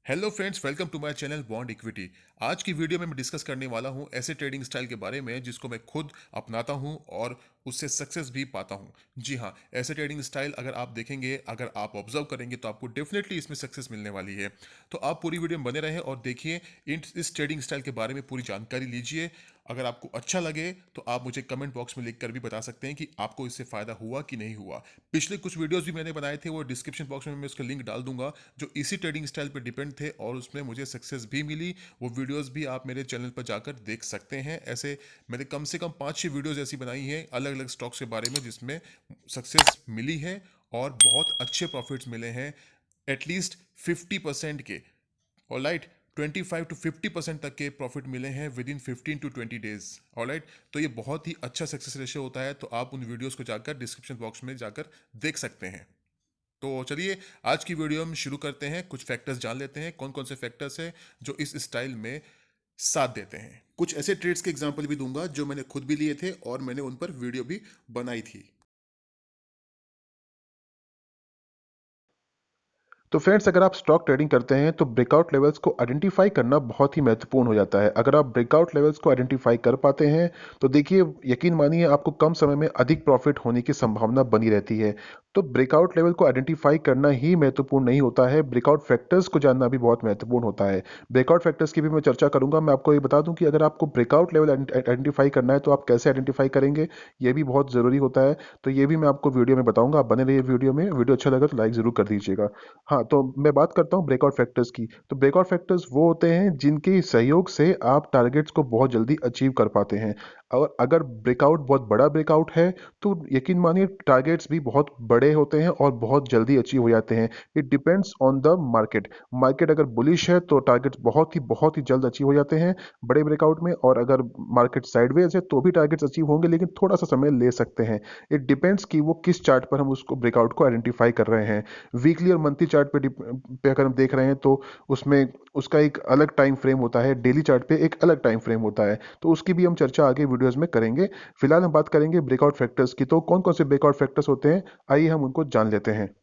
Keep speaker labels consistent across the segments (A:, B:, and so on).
A: Hello friends, welcome to my channel bond equity. आज की video में मैं डिस्कस करने वाला हूं ऐसे ट्रेडिंग स्टाइल के बारे में जिसको मैं खुद अपनाता हूं और उससे सक्सेस भी पाता हूं। जी हां, ऐसे ट्रेडिंग स्टाइल अगर आप देखेंगे, अगर आप ऑब्जर्व करेंगे तो आपको डेफिनेटली इसमें सक्सेस मिलने वाली है। तो आप पूरी वीडियो में बने रहें और देखिए, इस ट्रेडिंग स्टाइल के बारे में पूरी जानकारी लीजिए। अगर आपको अच्छा लगे तो आप मुझे कमेंट बॉक्स में लिख कर भी बता सकते हैं कि आपको इससे फ़ायदा हुआ कि नहीं हुआ। पिछले कुछ वीडियोस भी मैंने बनाए थे, वो डिस्क्रिप्शन बॉक्स में मैं उसका लिंक डाल दूंगा, जो इसी ट्रेडिंग स्टाइल पे डिपेंड थे और उसमें मुझे सक्सेस भी मिली। वो वीडियोस भी आप मेरे चैनल पर जाकर देख सकते हैं। ऐसे मैंने कम से कम 5-6 वीडियोस ऐसी बनाई हैं अलग अलग स्टॉक्स के बारे में जिसमें सक्सेस मिली है और बहुत अच्छे प्रॉफिट्स मिले हैं, एटलीस्ट 50% के। ऑलराइट, 25 to 50% तक के प्रॉफिट मिले हैं with in 15 to 20 days. Alright, तो ये बहुत ही अच्छा सक्सेस रेशियो होता है, तो आप उन वीडियोस को जाकर डिस्क्रिप्शन बॉक्स में जाकर देख सकते हैं। तो चलिए, आज की वीडियो हम शुरू करते हैं। कुछ फैक्टर्स जान लेते हैं, कौन कौन से फैक्टर्स हैं जो इस स्टाइल में साथ देते हैं। कुछ ऐसे ट्रेड्स के एग्जांपल भी दूंगा जो मैंने खुद भी लिए थे और मैंने उन पर वीडियो भी बनाई थी।
B: तो फ्रेंड्स, अगर आप स्टॉक ट्रेडिंग करते हैं तो ब्रेकआउट लेवल्स को आइडेंटिफाई करना बहुत ही महत्वपूर्ण हो जाता है। अगर आप ब्रेकआउट लेवल्स को आइडेंटिफाई कर पाते हैं तो देखिए, यकीन मानिए, आपको कम समय में अधिक प्रॉफिट होने की संभावना बनी रहती है। तो ब्रेकआउट लेवल को आइडेंटिफाई करना ही महत्वपूर्ण नहीं होता है, ब्रेकआउट फैक्टर्स को जानना भी बहुत महत्वपूर्ण होता है। ब्रेकआउट फैक्टर्स की भी मैं चर्चा करूंगा। मैं आपको ये बता दूं कि अगर आपको ब्रेकआउट लेवल आइडेंटिफाई करना है तो आप कैसे आइडेंटिफाई करेंगे, ये भी बहुत जरूरी होता है। तो ये भी मैं आपको वीडियो में बताऊंगा। आप बने रहिए वीडियो में। वीडियो अच्छा लगा तो लाइक जरूर कर दीजिएगा। हाँ, तो मैं बात करता हूँ ब्रेकआउट फैक्टर्स की। तो ब्रेकआउट फैक्टर्स वो होते हैं जिनके सहयोग से आप टारगेट्स को बहुत जल्दी अचीव कर पाते हैं। और अगर ब्रेकआउट बहुत बड़ा ब्रेकआउट है तो यकीन मानिए टारगेट्स भी बहुत बड़े होते हैं और बहुत जल्दी अचीव हो जाते हैं। It depends on the market. Market अगर बुलिश है तो टारगेट्स बहुत ही जल्द अचीव हो जाते हैं बड़े ब्रेकआउट में, और अगर मार्केट साइडवेज है तो भी टारगेट्स अचीव होंगे, लेकिन थोड़ा सा समय ले सकते हैं। इट डिपेंड्स कि वो किस चार्ट पर हम उसको ब्रेकआउट को आइडेंटिफाई कर रहे हैं। वीकली और मंथली चार्ट पे अगर हम देख रहे हैं तो उसमें उसका एक अलग टाइम फ्रेम होता है, डेली चार्ट पे एक अलग टाइम फ्रेम होता है। तो उसकी भी हम चर्चा आगे वीडियोस में करेंगे। फिलहाल हम बात करेंगे ब्रेकआउट फैक्टर्स की। तो कौन कौन से ब्रेकआउट फैक्टर्स होते हैं, आइए हम उनको जान लेते हैं।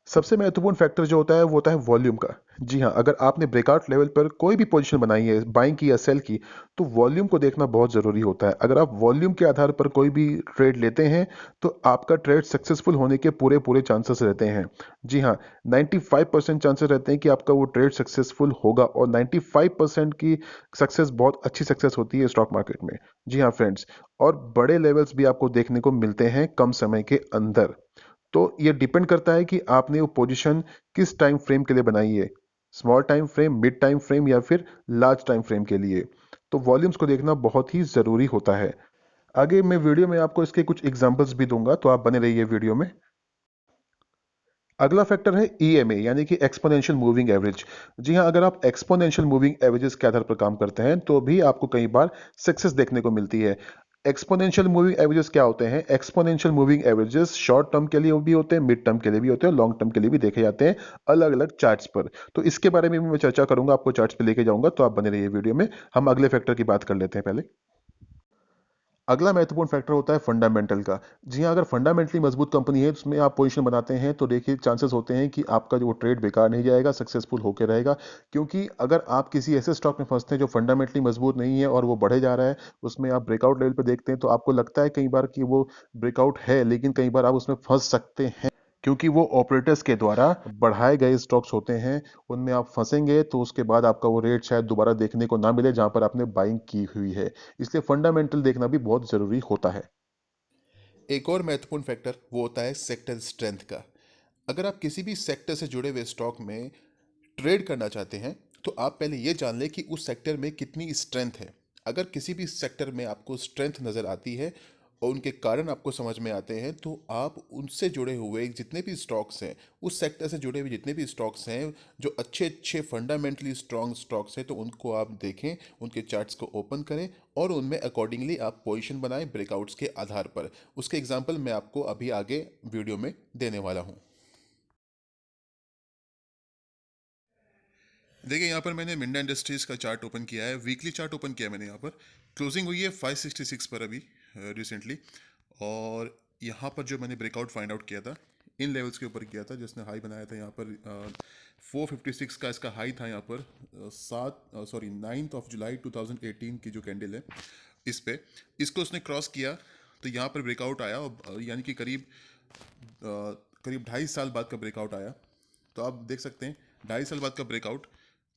B: सबसे महत्वपूर्ण फैक्टर जो होता है वो होता है वॉल्यूम का। जी हाँ, अगर आपने ब्रेकआउट लेवल पर कोई भी पोजीशन बनाई है, बाइंग की या सेल की, तो वॉल्यूम को देखना बहुत ज़रूरी होता है। अगर आप वॉल्यूम के आधार पर कोई भी ट्रेड लेते हैं तो आपका ट्रेड सक्सेसफुल होने के पूरे पूरे चांसेस रहते हैं। जी हाँ, 95% चांसेस रहते हैं कि आपका वो ट्रेड सक्सेसफुल होगा, और 95% की सक्सेस बहुत अच्छी सक्सेस होती है स्टॉक मार्केट में। जी हाँ फ्रेंड्स, और बड़े लेवल्स भी आपको देखने को मिलते हैं कम समय के अंदर। तो ये डिपेंड करता है कि आपने वो पोजीशन किस टाइम फ्रेम के लिए बनाई है, small time frame, mid time frame या फिर लार्ज टाइम फ्रेम के लिए। तो वॉल्यूम्स को देखना बहुत ही ज़रूरी होता है। आगे मैं वीडियो में आपको इसके कुछ एग्जांपल्स भी दूंगा, तो आप बने रहिए वीडियो में। अगला फैक्टर है ईएमए, यानी कि एक्सपोनेंशियल मूविंग एवरेज। जी हाँ, अगर आप एक्सपोनेंशियल मूविंग एवरेजेस के आधार पर काम करते हैं तो भी आपको कई बार सक्सेस देखने को मिलती है। एक्सपोनेंशियल मूविंग एवरेजेस क्या होते हैं? Exponential moving averages short term के लिए भी होते हैं, मिड टर्म के लिए भी होते हैं, लॉन्ग टर्म के लिए भी देखे जाते हैं अलग अलग चार्ट्स पर। तो इसके बारे में भी मैं चर्चा करूंगा, आपको चार्ट्स पे लेके जाऊंगा, तो आप बने रहिए वीडियो में। हम अगले फैक्टर की बात कर लेते हैं पहले। अगला महत्वपूर्ण फैक्टर होता है फंडामेंटल का। जी हाँ, अगर फंडामेंटली मजबूत कंपनी है, उसमें आप पोजीशन बनाते हैं, तो देखिए चांसेस होते हैं कि आपका जो ट्रेड बेकार नहीं जाएगा, सक्सेसफुल होकर रहेगा। क्योंकि अगर आप किसी ऐसे स्टॉक में फंसते हैं जो फंडामेंटली मजबूत नहीं है और वो बढ़े जा रहा है, उसमें आप ब्रेकआउट लेवल पे देखते हैं, तो आपको लगता है कई बार कि वो ब्रेकआउट है, लेकिन कई बार आप उसमें फंस सकते हैं, क्योंकि वो ऑपरेटर्स के द्वारा बढ़ाए गए स्टॉक्स होते हैं। उनमें आप फंसेंगे तो उसके बाद आपका वो रेट शायद दोबारा देखने को ना मिले जहां पर आपने बाइंग की हुई है। इसलिए फंडामेंटल देखना भी बहुत जरूरी होता है।
A: एक और महत्वपूर्ण फैक्टर वो होता है सेक्टर स्ट्रेंथ का। अगर आप किसी भी सेक्टर से जुड़े हुए स्टॉक में ट्रेड करना चाहते हैं तो आप पहले ये जान लें कि उस सेक्टर में कितनी स्ट्रेंथ है। अगर किसी भी सेक्टर में आपको स्ट्रेंथ नज़र आती है और उनके कारण आपको समझ में आते हैं, तो आप उनसे जुड़े हुए जितने भी स्टॉक्स हैं, उस सेक्टर से जुड़े हुए जितने भी स्टॉक्स हैं जो अच्छे अच्छे फंडामेंटली स्ट्रॉन्ग स्टॉक्स हैं, तो उनको आप देखें, उनके चार्ट्स को ओपन करें और उनमें अकॉर्डिंगली आप पोजीशन बनाएं ब्रेकआउट्स के आधार पर। उसके एग्जांपल मैं आपको अभी आगे वीडियो में देने वाला हूं। देखिए, यहाँ पर मैंने मिंडा इंडस्ट्रीज का चार्ट ओपन किया है, वीकली चार्ट ओपन किया है मैंने। यहाँ पर क्लोजिंग हुई है 566 पर अभी रिसेंटली। और यहाँ पर जो मैंने ब्रेकआउट फाइंड आउट किया था, इन लेवल्स के ऊपर किया था, जिसने हाई बनाया था यहाँ पर 456 का इसका हाई था यहाँ पर 9 जुलाई 2018 की जो कैंडल है इस पे, इसको उसने क्रॉस किया तो यहाँ पर ब्रेकआउट आया और यानी कि करीब 2.5 साल बाद का ब्रेकआउट आया। तो आप देख सकते हैं 2.5 साल बाद का ब्रेकआउट।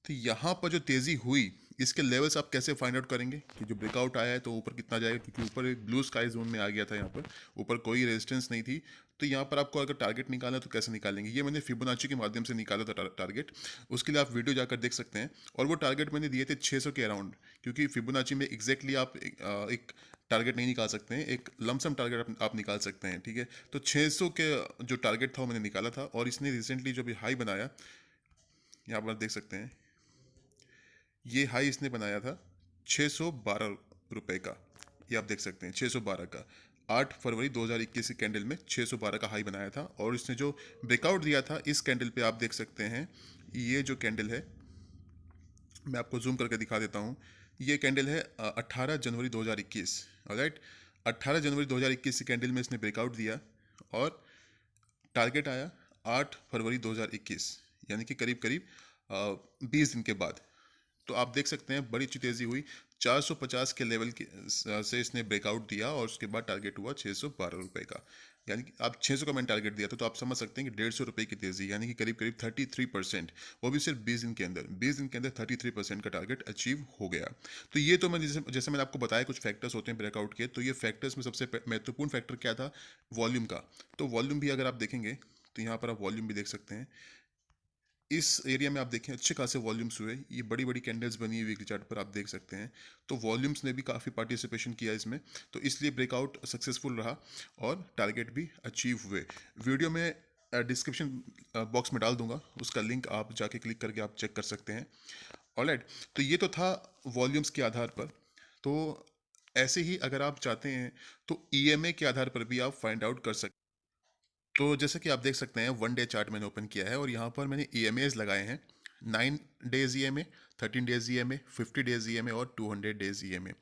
A: तो यहाँ पर जो तेज़ी हुई इसके लेवल्स आप कैसे फाइंड आउट करेंगे कि जो ब्रेकआउट आया है तो ऊपर कितना जाएगा, क्योंकि ऊपर एक ब्लू स्काई जोन में आ गया था, यहाँ पर ऊपर कोई रेजिस्टेंस नहीं थी। तो यहाँ पर आपको अगर टारगेट निकालना है तो कैसे निकालेंगे, ये मैंने फिबोनाची के माध्यम से निकाला था टारगेट। उसके लिए आप वीडियो जाकर देख सकते हैं। और वो टारगेट मैंने दिए थे 600 के अराउंड, क्योंकि फिबोनाची में एग्जैक्टली आप एक टारगेट नहीं निकाल सकते हैं, एक लमसम टारगेट आप निकाल सकते हैं, ठीक है। तो 600 के जो टारगेट था वो मैंने निकाला था, और इसने रिसेंटली जो भी हाई बनाया यहाँ पर देख सकते हैं, ये हाई इसने बनाया था 612 रुपए का। ये आप देख सकते हैं 612 का 8 फरवरी 2021 की कैंडल में 612 का हाई बनाया था। और इसने जो ब्रेकआउट दिया था इस कैंडल पे आप देख सकते हैं, ये जो कैंडल है मैं आपको जूम करके दिखा देता हूँ। ये कैंडल है 18 जनवरी 2021। ऑलराइट, 18 जनवरी 2021 की कैंडल में इसने ब्रेकआउट दिया और टारगेट आया 8 फरवरी 2021, यानी कि करीब करीब 20 दिन के बाद। तो आप देख सकते हैं बड़ी अच्छी तेज़ी हुई, 450 के लेवल के से इसने ब्रेकआउट दिया और उसके बाद टारगेट हुआ 612 रुपये का। यानी कि आप 600 का मैंने टारगेट दिया था, तो आप समझ सकते हैं कि 150 रुपये की तेज़ी, यानी कि करीब करीब 33%, वो भी सिर्फ 20 दिन के अंदर। 20 दिन के अंदर 33% का टारगेट अचीव हो गया। तो ये तो मैं जैसे जैसे मैंने आपको बताया कुछ फैक्टर्स होते हैं ब्रेकआउट के, तो ये फैक्टर्स में सबसे महत्वपूर्ण फैक्टर क्या था, वॉल्यूम का। तो वॉल्यूम भी अगर आप देखेंगे तो यहाँ पर आप वॉल्यूम भी देख सकते हैं। इस एरिया में आप देखें अच्छे खासे वॉल्यूम्स हुए, ये बड़ी बड़ी कैंडल्स बनी हुई वीकली चार्ट पर आप देख सकते हैं। तो वॉल्यूम्स ने भी काफ़ी पार्टिसिपेशन किया इसमें, तो इसलिए ब्रेकआउट सक्सेसफुल रहा और टारगेट भी अचीव हुए। वीडियो में डिस्क्रिप्शन बॉक्स में डाल दूंगा, उसका लिंक आप जाके क्लिक करके आप चेक कर सकते हैं। ऑलराइट, तो ये तो था वॉल्यूम्स के आधार पर। तो ऐसे ही अगर आप चाहते हैं तो ईएमए के आधार पर भी आप फाइंड आउट कर सकते हैं। तो जैसे कि आप देख सकते हैं 1 डे चार्ट मैंने ओपन किया है और यहाँ पर मैंने EMAs लगाए हैं। 9 days EMA, 13 days EMA, 50 days EMA और 200 डेज EMA।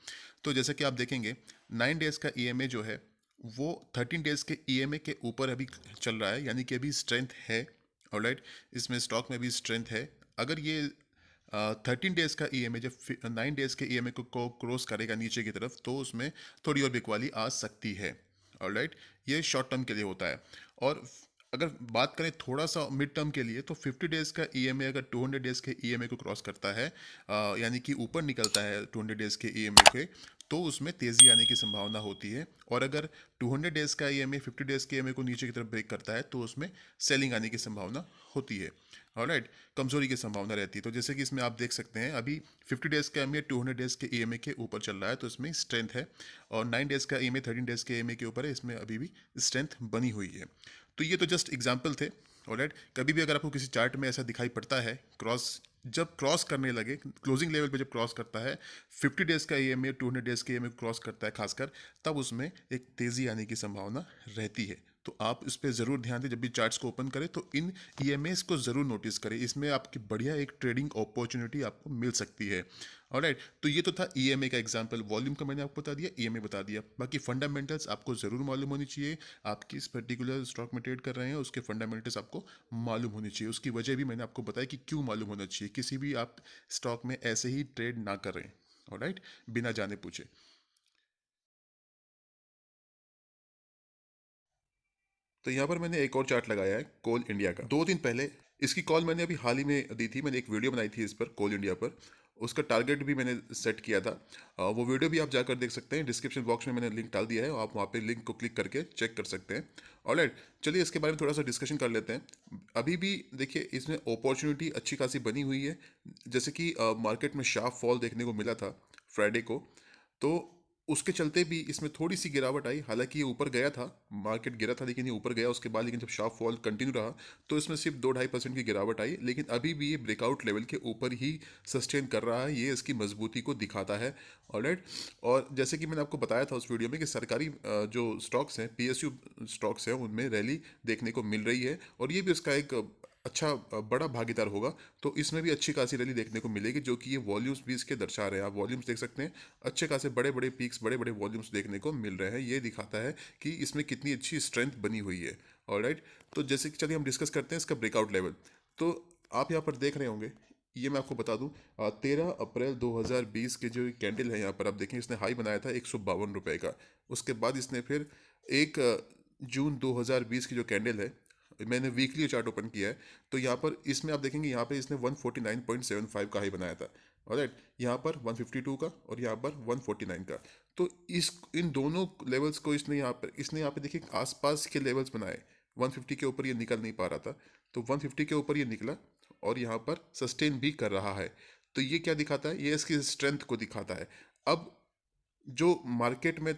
A: तो जैसे कि आप देखेंगे 9 डेज का EMA जो है वो 13 डेज के EMA के ऊपर अभी चल रहा है, यानी कि अभी स्ट्रेंथ है। ऑलराइट, इसमें स्टॉक में भी स्ट्रेंथ है। अगर ये 13 डेज का EMA जब 9 डेज के EMA को क्रॉस करेगा नीचे की तरफ, तो उसमें थोड़ी और बिकवाली आ सकती है। ऑलराइट, ये शॉर्ट टर्म के लिए होता है। और अगर बात करें थोड़ा सा मिड टर्म के लिए, तो 50 डेज का EMA अगर 200 डेज के EMA को क्रॉस करता है, यानी कि ऊपर निकलता है 200 डेज के EMA के, तो उसमें तेज़ी आने की संभावना होती है। और अगर 200 डेज का EMA 50 डेज के EMA को नीचे की तरफ ब्रेक करता है, तो उसमें सेलिंग आने की संभावना होती है। ऑलराइट, कमजोरी की संभावना रहती है। तो जैसे कि इसमें आप देख सकते हैं अभी 50 डेज का EMA 200 डेज के EMA के ऊपर चल रहा है, तो इसमें स्ट्रेंथ है। और 9 डेज का EMA 13 डेज के EMA के ऊपर है, इसमें अभी भी स्ट्रेंथ बनी हुई है। तो ये तो जस्ट एग्जाम्पल थे। ऑलराइट, कभी भी अगर आपको किसी चार्ट में ऐसा दिखाई पड़ता है जब क्रॉस करने लगे, क्लोजिंग लेवल पे जब क्रॉस करता है 50 डेज का EMA 200 डेज के EMA क्रॉस करता है खासकर, तब उसमें एक तेज़ी आने की संभावना रहती है। तो आप इस पर ज़रूर ध्यान दें, जब भी चार्ट्स को ओपन करें तो इन EMAs को ज़रूर नोटिस करें, इसमें आपकी बढ़िया एक ट्रेडिंग अपॉर्चुनिटी आपको मिल सकती है। ऑलराइट, तो ये तो था EMA का एग्जांपल। वॉल्यूम का मैंने आपको बता दिया, EMA बता दिया। बाकी फंडामेंटल्स आपको ज़रूर मालूम होनी चाहिए। आप किस पर्टिकुलर स्टॉक में ट्रेड कर रहे हैं उसके फंडामेंटल्स आपको मालूम होनी चाहिए। उसकी वजह भी मैंने आपको बताया कि क्यों मालूम होना चाहिए। किसी भी आप स्टॉक में ऐसे ही ट्रेड ना करें, ऑलराइट, बिना जाने पूछे। तो यहाँ पर मैंने एक और चार्ट लगाया है कोल इंडिया का। 2 दिन पहले इसकी कॉल मैंने अभी हाल ही में दी थी, मैंने एक वीडियो बनाई थी इस पर कोल इंडिया पर। उसका टारगेट भी मैंने सेट किया था। वो वीडियो भी आप जाकर देख सकते हैं, डिस्क्रिप्शन बॉक्स में मैंने लिंक डाल दिया है, आप वहाँ पे लिंक को क्लिक करके चेक कर सकते हैं। ऑलराइट, चलिए इसके बारे में थोड़ा सा डिस्कशन कर लेते हैं। अभी भी देखिए इसमें अपॉर्चुनिटी अच्छी खासी बनी हुई है। जैसे कि मार्केट में शार्प फॉल देखने को मिला था फ्राइडे को, तो उसके चलते भी इसमें थोड़ी सी गिरावट आई। हालांकि ये ऊपर गया था, मार्केट गिरा था लेकिन ये ऊपर गया उसके बाद, लेकिन जब शार्प फॉल कंटिन्यू रहा तो इसमें सिर्फ 2-2.5% की गिरावट आई। लेकिन अभी भी ये ब्रेकआउट लेवल के ऊपर ही सस्टेन कर रहा है, ये इसकी मजबूती को दिखाता है। ऑलराइट, और जैसे कि मैंने आपको बताया था उस वीडियो में कि सरकारी जो स्टॉक्स हैं, PSU स्टॉक्स हैं, उनमें रैली देखने को मिल रही है और ये भी उसका एक अच्छा बड़ा भागीदार होगा। तो इसमें भी अच्छी खासी रैली देखने को मिलेगी, जो कि ये वॉल्यूम्स भी इसके दर्शा रहे हैं। आप वॉल्यूम्स देख सकते हैं, अच्छे खासे बड़े बड़े पीक्स, बड़े बड़े वॉल्यूम्स देखने को मिल रहे हैं। ये दिखाता है कि इसमें कितनी अच्छी स्ट्रेंथ बनी हुई है। ऑलराइट, तो जैसे कि चलिए हम डिस्कस करते हैं इसका ब्रेकआउट लेवल। तो आप यहाँ पर देख रहे होंगे, ये मैं आपको बता दूं, 13 अप्रैल 2020 के जो कैंडल है, यहाँ पर आप देखें इसने हाई बनाया था 152 रुपये का। उसके बाद इसने फिर 1 जून 2020 की जो कैंडल है, मैंने वीकली चार्ट ओपन किया है, तो यहाँ पर इसमें आप देखेंगे यहाँ पे इसने 149.75 का हाई बनाया था। ऑलराइट, यहाँ पर 152 का और यहाँ पर 149 का। तो इस इन दोनों लेवल्स को इसने यहाँ पे देखिए आसपास के लेवल्स बनाए। 150 के ऊपर ये निकल नहीं पा रहा था, तो 150 के ऊपर ये निकला और यहाँ पर सस्टेन भी कर रहा है। तो ये क्या दिखाता है? ये इसकी स्ट्रेंथ को दिखाता है। अब जो मार्केट में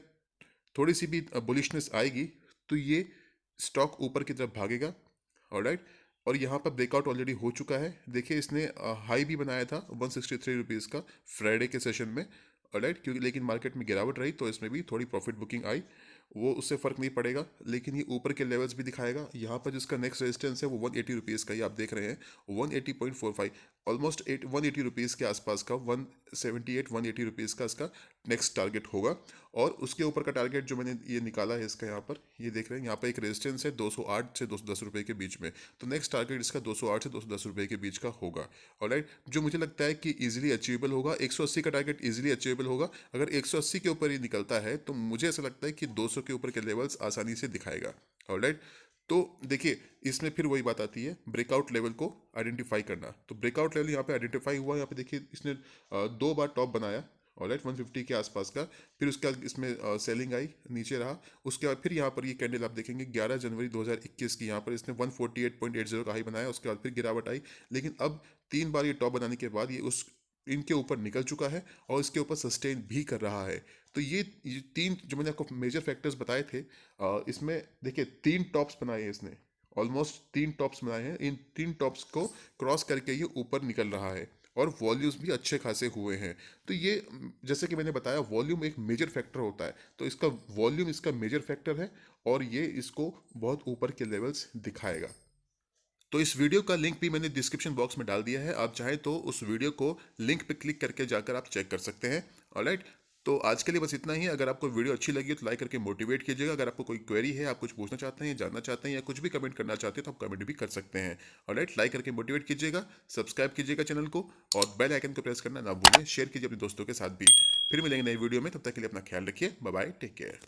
A: थोड़ी सी भी बुलिशनेस आएगी, तो ये स्टॉक ऊपर की तरफ भागेगा। ऑलराइट, और यहाँ पर ब्रेकआउट ऑलरेडी हो चुका है। देखिए इसने हाई भी बनाया था 163 रुपीज़ का फ्राइडे के सेशन में। ऑलराइट, क्योंकि लेकिन मार्केट में गिरावट रही तो इसमें भी थोड़ी प्रॉफिट बुकिंग आई, वो उससे फ़र्क नहीं पड़ेगा। लेकिन ये ऊपर के लेवल्स भी दिखाएगा। यहाँ पर जिसका नेक्स्ट रेजिस्टेंस है वो 180 रुपीज़ का, ये आप देख रहे हैं 180.45, ऑलमोस्ट 180 रुपीज़ के आसपास का, 178 180 रुपीज़ का इसका नेक्स्ट टारगेट होगा। और उसके ऊपर का टारगेट जो मैंने ये निकाला है इसका, यहाँ पर ये देख रहे हैं, यहाँ पर एक रेजिस्टेंस है 208 से 210 रुपये के बीच में। तो नेक्स्ट टारगेट इसका 208 से 210 रुपये के बीच का होगा। ऑलराइट, जो मुझे लगता है कि इजीली अचीवेबल होगा। 180 का टारगेट इजीली अचीवेबल होगा। अगर 180 के ऊपर ये निकलता है तो मुझे ऐसा लगता है कि 200 के ऊपर के लेवल्स आसानी से दिखाएगा। ऑलराइट, तो देखिए इसमें फिर वही बात आती है ब्रेकआउट लेवल को आइडेंटिफाई करना। तो ब्रेकआउट लेवल यहाँ पे आइडेंटिफाई हुआ। यहाँ पे देखिए इसने 2 बार टॉप बनाया। ऑलराइट, 150 के आसपास का। फिर उसके बाद इसमें सेलिंग आई, नीचे रहा। उसके बाद फिर यहाँ पर ये कैंडल आप देखेंगे 11 जनवरी 2021 की, यहाँ पर इसने 148.80 का हाई बनाया। उसके बाद फिर गिरावट आई। लेकिन अब 3 बार ये टॉप बनाने के बाद ये उस इनके ऊपर निकल चुका है और इसके ऊपर सस्टेन भी कर रहा है। तो ये तीन जो मैंने आपको मेजर फैक्टर्स बताए थे, इसमें देखिए 3 टॉप्स बनाए हैं इसने। ऑलमोस्ट 3 टॉप्स बनाए हैं। इन 3 टॉप्स को क्रॉस करके ये ऊपर निकल रहा है और वॉल्यूम्स भी अच्छे खासे हुए हैं। तो ये जैसे कि मैंने बताया, वॉल्यूम एक मेजर फैक्टर होता है। तो इसका वॉल्यूम इसका मेजर फैक्टर है और ये इसको बहुत ऊपर के लेवल्स दिखाएगा। तो इस वीडियो का लिंक भी मैंने डिस्क्रिप्शन बॉक्स में डाल दिया है। आप चाहें तो उस वीडियो को लिंक पे क्लिक करके जाकर आप चेक कर सकते हैं। ऑलराइट, तो आज के लिए बस इतना ही। अगर आपको वीडियो अच्छी लगी तो लाइक करके मोटिवेट कीजिएगा। अगर आपको कोई क्वेरी है, आप कुछ पूछना चाहते हैं, जानना चाहते हैं या कुछ भी कमेंट करना चाहते हैं तो आप कमेंट भी कर सकते हैं। ऑलराइट, लाइक करके मोटिवेट कीजिएगा, सब्सक्राइब कीजिएगा चैनल को और बेल आइकन को प्रेस करना ना भूलें। शेयर कीजिए अपने दोस्तों के साथ भी। फिर मिलेंगे नई वीडियो में, तब तक के लिए अपना ख्याल रखिए। Bye bye, take care.